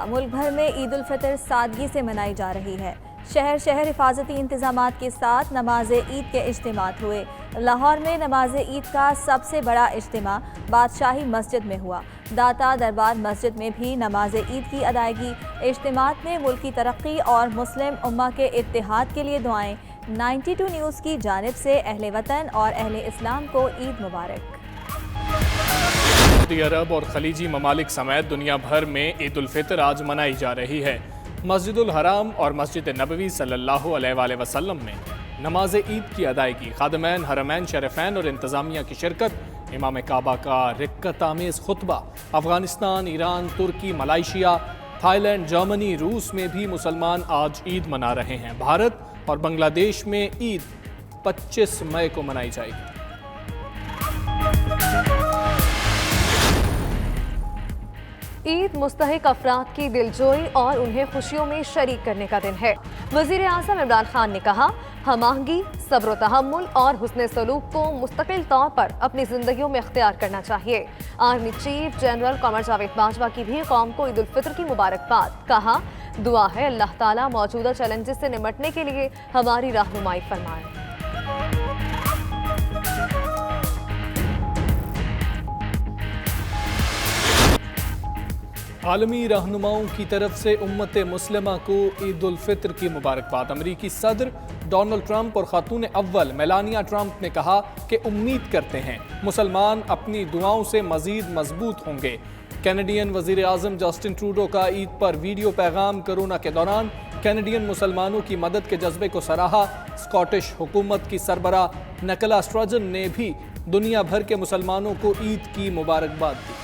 ملک بھر میں عید الفطر سادگی سے منائی جا رہی ہے۔ شہر شہر حفاظتی انتظامات کے ساتھ نماز عید کے اجتماعات ہوئے۔ لاہور میں نماز عید کا سب سے بڑا اجتماع بادشاہی مسجد میں ہوا۔ داتا دربار مسجد میں بھی نماز عید کی ادائیگی۔ اجتماعات میں ملکی ترقی اور مسلم امہ کے اتحاد کے لیے دعائیں۔ 92 نیوز کی جانب سے اہل وطن اور اہل اسلام کو عید مبارک۔ سعودی عرب اور خلیجی ممالک سمیت دنیا بھر میں عید الفطر آج منائی جا رہی ہے۔ مسجد الحرام اور مسجد نبوی صلی اللہ علیہ وآلہ وسلم میں نماز عید کی ادائیگی، خادمین حرمین شریفین اور انتظامیہ کی شرکت، امام کعبہ کا رکت آمیز خطبہ۔ افغانستان، ایران، ترکی، ملائیشیا، تھائی لینڈ، جرمنی، روس میں بھی مسلمان آج عید منا رہے ہیں۔ بھارت اور بنگلہ دیش میں عید 25 مئی کو منائی جائے گی۔ عید مستحق افراد کی دلجوئی اور انہیں خوشیوں میں شریک کرنے کا دن ہے۔ وزیر اعظم عمران خان نے کہا، ہم آہنگی، صبر و تحمل اور حسن سلوک کو مستقل طور پر اپنی زندگیوں میں اختیار کرنا چاہیے۔ Army chief general Qamar Javed Bajwa کی بھی قوم کو عید الفطر کی مبارکباد۔ کہا، دعا ہے اللہ تعالیٰ موجودہ چیلنجز سے نمٹنے کے لیے ہماری رہنمائی فرمائے۔ عالمی رہنماؤں کی طرف سے امت مسلمہ کو عید الفطر کی مبارکباد۔ امریکی صدر ڈونلڈ ٹرمپ اور خاتون اول میلانیا ٹرمپ نے کہا کہ امید کرتے ہیں مسلمان اپنی دعاؤں سے مزید مضبوط ہوں گے۔ کینیڈین وزیر اعظم جسٹن ٹروڈو کا عید پر ویڈیو پیغام۔ کورونا کے دوران کینیڈین مسلمانوں کی مدد کے جذبے کو سراہا۔ اسکاٹش حکومت کی سربراہ نکولا اسٹرجن نے بھی دنیا بھر کے مسلمانوں کو عید کی مبارکباد دی۔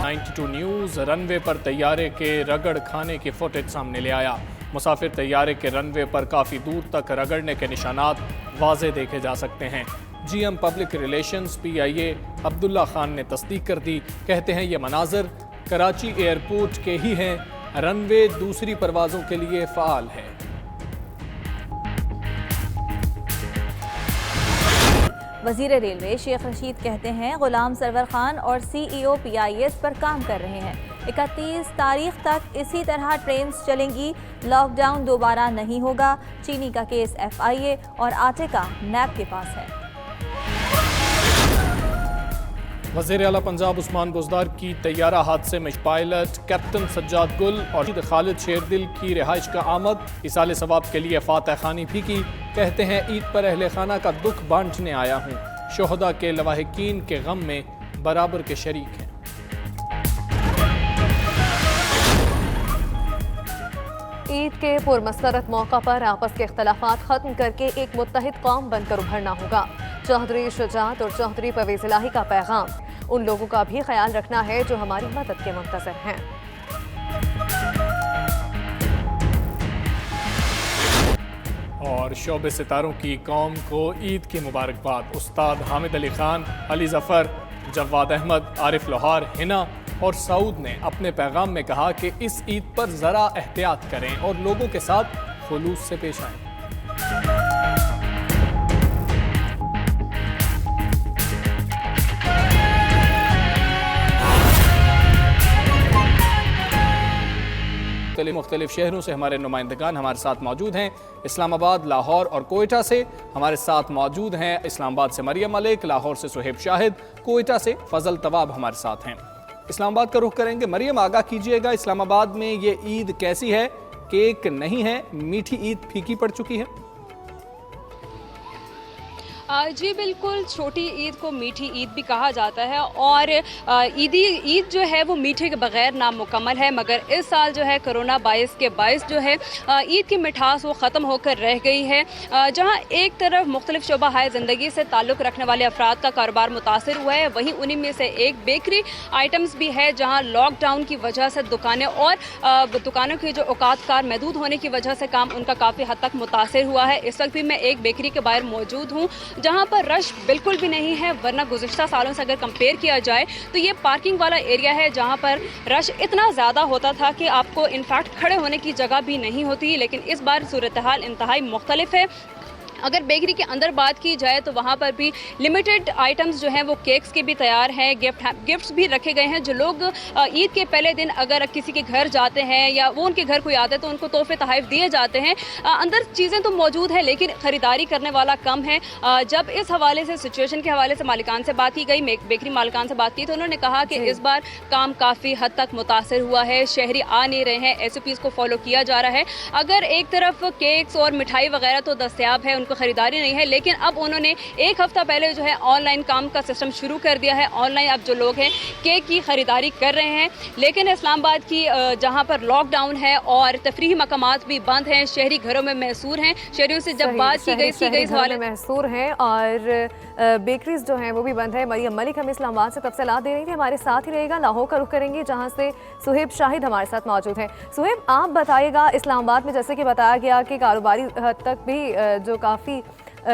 92 نیوز رن وے پر طیارے کے رگڑ کھانے کی فوٹیج سامنے لے آیا۔ مسافر طیارے کے رن وے پر کافی دور تک رگڑنے کے نشانات واضح دیکھے جا سکتے ہیں۔ G M public relations PIA Abdullah Khan نے تصدیق کر دی۔ کہتے ہیں یہ مناظر کراچی ایئرپورٹ کے ہی ہیں۔ رن وے دوسری پروازوں کے لیے فعال ہے۔ وزیر ریلوے شیخ رشید کہتے ہیں غلام سرور خان اور CEO PIS پر کام کر رہے ہیں۔ 31 تاریخ تک اسی طرح ٹرینز چلیں گی۔ لاک ڈاؤن دوبارہ نہیں ہوگا۔ چینی کا کیس FIA اور آٹے کا نیب کے پاس ہے۔ وزیر اعلیٰ پنجاب عثمان بزدار کی طیارہ حادثے میں پائلٹ کیپٹن سجاد گل اور خالد شیردل کی رہائش کا آمد۔ ایصال ثواب کے لیے فاتح خوانی بھی کی۔ کہتے ہیں عید پر اہل خانہ کا دکھ بانٹنے آیا ہوں۔ شہداء کے لواحقین کے غم میں برابر کے شریک ہیں۔ عید کے پرمسرت موقع پر آپس کے اختلافات ختم کر کے ایک متحد قوم بن کر ابھرنا ہوگا۔ چودھری شجاعت اور چودھری پرویز الہی کا پیغام، ان لوگوں کا بھی خیال رکھنا ہے جو ہماری مدد کے منتظر ہیں۔ اور شعبے ستاروں کی قوم کو عید کی مبارکباد۔ استاد حامد علی خان، علی ظفر، جواد احمد، عارف لوہار، ہنا اور سعود نے اپنے پیغام میں کہا کہ اس عید پر ذرا احتیاط کریں اور لوگوں کے ساتھ خلوص سے پیش آئیں۔ مختلف شہروں سے ہمارے نمائندگان ہمارے ساتھ موجود ہیں۔ اسلام آباد، لاہور اور کوئٹہ سے ہمارے ساتھ موجود ہیں۔ اسلام آباد سے مریم ملک، لاہور سے سہیب شاہد، کوئٹہ سے فضل طواب ہمارے ساتھ ہیں۔ اسلام آباد کا رخ کریں گے۔ مریم، آگاہ کیجئے گا، اسلام آباد میں یہ عید کیسی ہے؟ کیک نہیں ہے، میٹھی عید پھیکی پڑ چکی ہے؟ جی بالکل، چھوٹی عید کو میٹھی عید بھی کہا جاتا ہے اور عید جو ہے وہ میٹھے کے بغیر نامکمل ہے، مگر اس سال جو ہے کرونا کے باعث جو ہے عید کی مٹھاس وہ ختم ہو کر رہ گئی ہے۔ جہاں ایک طرف مختلف شعبہ ہائے زندگی سے تعلق رکھنے والے افراد کا کاروبار متاثر ہوا ہے، وہیں انہی میں سے ایک بیکری آئٹمز بھی ہے جہاں لاک ڈاؤن کی وجہ سے دکانیں اور دکانوں کی جو اوقات کار محدود ہونے کی وجہ سے کام ان کا کافی حد تک متاثر ہوا ہے۔ اس وقت بھی میں ایک بیکری کے باہر موجود ہوں جہاں پر رش بالکل بھی نہیں ہے، ورنہ گزشتہ سالوں سے اگر کمپیئر کیا جائے تو یہ پارکنگ والا ایریا ہے جہاں پر رش اتنا زیادہ ہوتا تھا کہ آپ کو انفیکٹ کھڑے ہونے کی جگہ بھی نہیں ہوتی، لیکن اس بار صورتحال انتہائی مختلف ہے۔ अगर बेकरी के अंदर बात की जाए तो वहाँ पर भी लिमिटेड आइटम्स जो हैं वो केक्स के भी तैयार हैं, गिफ्ट्स भी रखे गए हैं। जो लोग ईद के पहले दिन अगर किसी के घर जाते हैं या वो उनके घर कोई आता है तो उनको तोहफे तोहफ़े दिए जाते हैं। अंदर चीज़ें तो मौजूद है लेकिन ख़रीदारी करने वाला कम है। जब इस हवाले से सिचुएशन के हवाले से मालिकान से बात की गई, बेकरी मालिकान से बात की तो उन्होंने कहा कि इस बार काम काफ़ी हद तक मुतासर हुआ है, शहरी आ नहीं रहे हैं, SOPs को फॉलो किया जा रहा है। अगर एक तरफ केक्स और मिठाई वगैरह तो दस्तयाब है, उनको ख़रीदारी नहीं है, लेकिन अब उन्होंने एक हफ़्ता पहले जो है ऑनलाइन काम का सिस्टम शुरू कर दिया है। ऑनलाइन अब जो लोग हैं केक की ख़रीदारी कर रहे हैं। लेकिन इस्लामाबाद की जहाँ पर लॉकडाउन है और तफरीही मकामात भी बंद हैं, शहरी घरों में महसूर हैं। शहरियों से जब बात की गई इस हवाले में महसूर हैं और बेकरीज जो हैं वो भी बंद है। मरियम मलिक हमें इस्लामाबाद से तफसीलात दे रही थी। हमारे साथ ही रहेगा, लाहौर का रुख करेंगे जहाँ से सुहेब शाहिद हमारे साथ मौजूद हैं। सुहेब, आप बताइएगा, इस्लामाबाद में जैसे कि बताया गया कि कारोबारी हद तक भी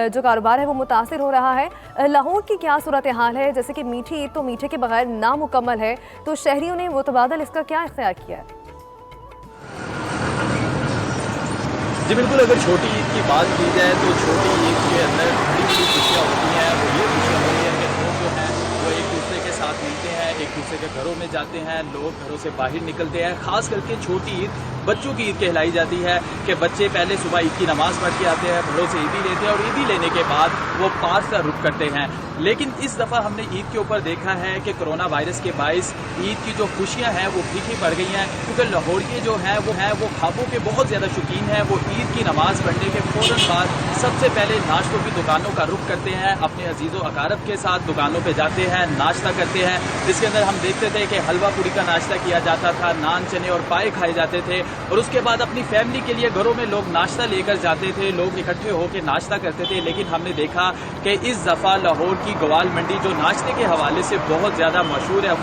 जो कारोबार है वो मुतासिर हो रहा है। लाहौर की क्या सूरत हाल है? जैसे कि मीठी ईद तो मीठे के बगैर नामुकम्मल है, तो शहरियों ने मुतबादल इसका क्या इख्तियार किया है? जी बिल्कुल, अगर छोटी ईद की बात की जाए तो छोटी ईद के अंदर बड़ी बड़ी खुशियाँ होती हैं। वो ये खुशियाँ होती हैं कि लोग जो हैं वो एक दूसरे के साथ मिलते हैं, एक दूसरे के घरों में जाते हैं, लोग घरों से बाहर निकलते हैं। ख़ास करके छोटी ईद बच्चों की ईद कहलाई जाती है कि बच्चे पहले सुबह ईद की नमाज़ पढ़ के आते हैं, बड़ों से ईदी लेते हैं और ईदी लेने के बाद वो पास का रुख करते हैं। लेकिन इस दफ़ा हमने ईद के ऊपर देखा है कि कोरोना वायरस के बायस ईद की जो खुशियां हैं वो फीकी पड़ गई हैं, क्योंकि लाहौरिये जो हैं वो खाबों के बहुत ज़्यादा शौकीन हैं। वो ईद की नमाज़ पढ़ने के फ़ौरन बाद सबसे पहले नाश्तों की दुकानों का रुख करते हैं, अपने अजीज़ो अकारब के साथ दुकानों पर जाते हैं, नाश्ता करते हैं। जिसके अंदर हम देखते थे कि हलवा पूड़ी का नाश्ता किया जाता था, नान चने और पाए खाए जाते थे और उसके बाद अपनी फैमिली के लिए घरों में लोग नाश्ता लेकर जाते थे, लोग इकट्ठे होकर नाश्ता करते थे। लेकिन हमने देखा कि इस दफ़ा लाहौर की ग्वाल मंडी जो नाश्ते के हवाले से बहुत ज़्यादा मशहूर है,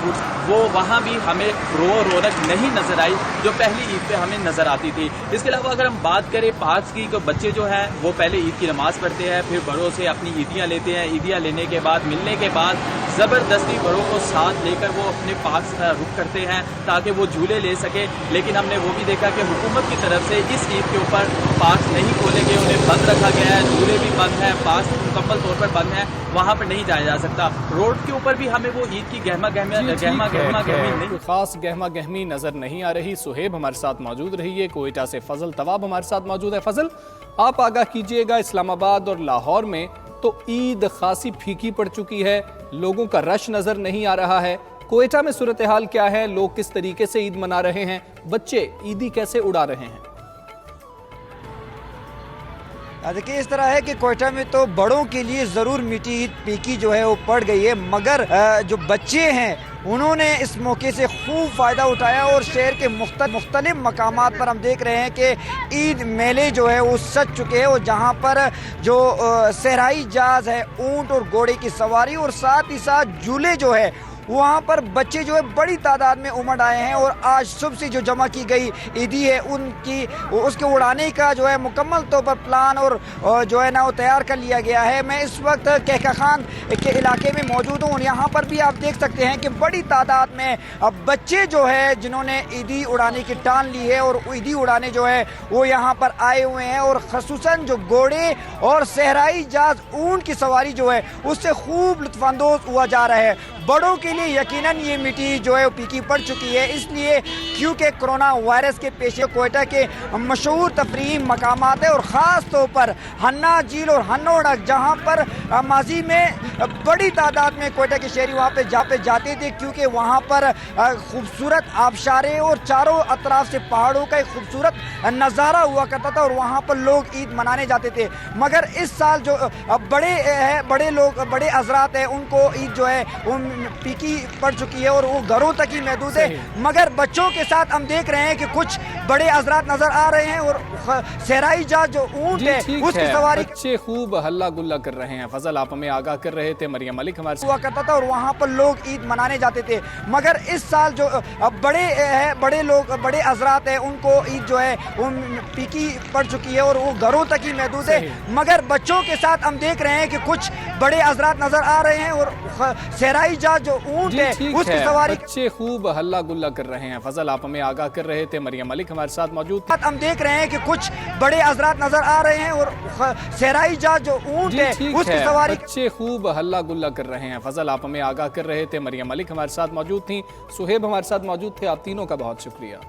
वो वहाँ भी हमें रौनक नहीं नजर आई जो पहली ईद पे हमें नजर आती थी। इसके अलावा अगर हम बात करें पार्क्स की, तो बच्चे जो हैं वो पहले ईद की नमाज पढ़ते हैं, फिर बड़ों से अपनी ईदियाँ लेते हैं। ईदियाँ लेने के बाद, मिलने के बाद ज़बरदस्ती बड़ों को साथ लेकर वो अपने पार्क्स का रुख करते हैं ताकि वो झूले ले सके। लेकिन हमने वो भी देखा कि हुकूमत की तरफ से इस ईद के ऊपर पार्क नहीं खोले गए, उन्हें बंद रखा गया है, झूले भी बंद हैं, पार्क मुकम्मल तौर पर बंद है, वहाँ पर नहीं जाया जा सकता। रोड के ऊपर भी हमें वो ईद की गहमा गहमी खास गहमा गहमी नजर नहीं आ रही। सुहेब हमारे साथ मौजूद रही है। कोयटा से फजल तवाब हमारे साथ मौजूद है। फजल, आप आगाह कीजिएगा, इस्लामाबाद और लाहौर में तो ईद खासी फीकी पड़ चुकी है, लोगों का रश नजर नहीं आ रहा है। कोयटा में सूरत हाल क्या है? लोग किस तरीके से ईद मना रहे हैं? बच्चे ईदी कैसे उड़ा रहे हैं? देखिए, इस तरह है कि कोयटा में तो बड़ों के लिए ज़रूर मीठी ईद फीकी जो है वो पड़ गई है, मगर जो बच्चे हैं उन्होंने इस मौके से खूब फ़ायदा उठाया और शहर के मुख्तलिफ मकामात पर हम देख रहे हैं कि ईद मेले जो है वो सज चुके हैं और जहाँ पर जो सहराई जहाज़ है, ऊँट और घोड़े की सवारी और साथ ही साथ झूले जो है वहाँ पर बच्चे जो है बड़ी तादाद में उमड़ आए हैं और आज सुबह से जो जमा की गई ईदी है उसके उड़ाने का जो है मुकम्मल तौर पर प्लान और जो है ना वो तैयार कर लिया गया है। मैं इस वक्त कहका खान के इलाके में मौजूद हूँ और यहाँ पर भी आप देख सकते हैं कि बड़ी तादाद में अब बच्चे जो है जिन्होंने ईदी उड़ाने की ठान ली है और ईदी उड़ाने जो है वो यहाँ पर आए हुए हैं और खसूसन जो घोड़े और सहराई जहाज ऊँट की सवारी जो है उससे खूब लुत्फानंदोज हुआ जा रहा है। बड़ों के लिए यकीनन ये मीठी जो है वो फीकी पड़ चुकी है, इसलिए क्योंकि कोरोना वायरस के पेशे कोयटा के मशहूर तफरीही मकामात है और ख़ास तौर पर हन्ना झील और हन्नोडक जहाँ पर माजी में बड़ी तादाद में कोयटा के शहरी वहाँ पे जाते थे, क्योंकि वहाँ पर खूबसूरत आबशारें और चारों अतराफ से पहाड़ों का एक खूबसूरत नज़ारा हुआ करता था और वहाँ पर लोग ईद मनाने जाते थे। मगर इस साल जो बड़े हज़रात हैं उनको ईद जो है वो फीकी पड़ चुकी है और वो घरों तक ही महदूद है। मगर बच्चों के साथ हम देख रहे हैं कि कुछ बड़े हज़रात नजर आ रहे हैं और सहराई जहाज जो ऊँट है उसकी सवारी बच्चे खूब हल्ला गुल्ला कर रहे हैं। फजल, आप हमें आगाह कर रहे थे। मरियम मलिक हमारे हुआ करता था और वहाँ पर लोग ईद मनाने जाते थे। मगर इस साल जो बड़े हज़रात हैं उनको ईद जो है वो फीकी पड़ चुकी है और वो घरों तक ही महदूद है। मगर बच्चों के साथ हम देख रहे हैं कि कुछ बड़े हज़रात नजर आ रहे हैं और सहराई जहाज जो ऊँट है उसकी सवारी बच्चे खूब हल्ला गुल्ला कर रहे हैं। फजल, आप हमें आगाह कर रहे थे। मरियम मलिक हमारे साथ मौजूद। हम देख रहे हैं कि कुछ बड़े हजरात नजर आ रहे हैं और सहराई जहाज जो ऊंट जी है ठीक उसकी है, सवारी बच्चे खूब हल्ला गुल्ला कर रहे हैं। फजल आप हमें आगाह कर रहे थे, मरियम मलिक हमारे साथ मौजूद थी, सुहेब हमारे साथ मौजूद थे, आप तीनों का बहुत शुक्रिया।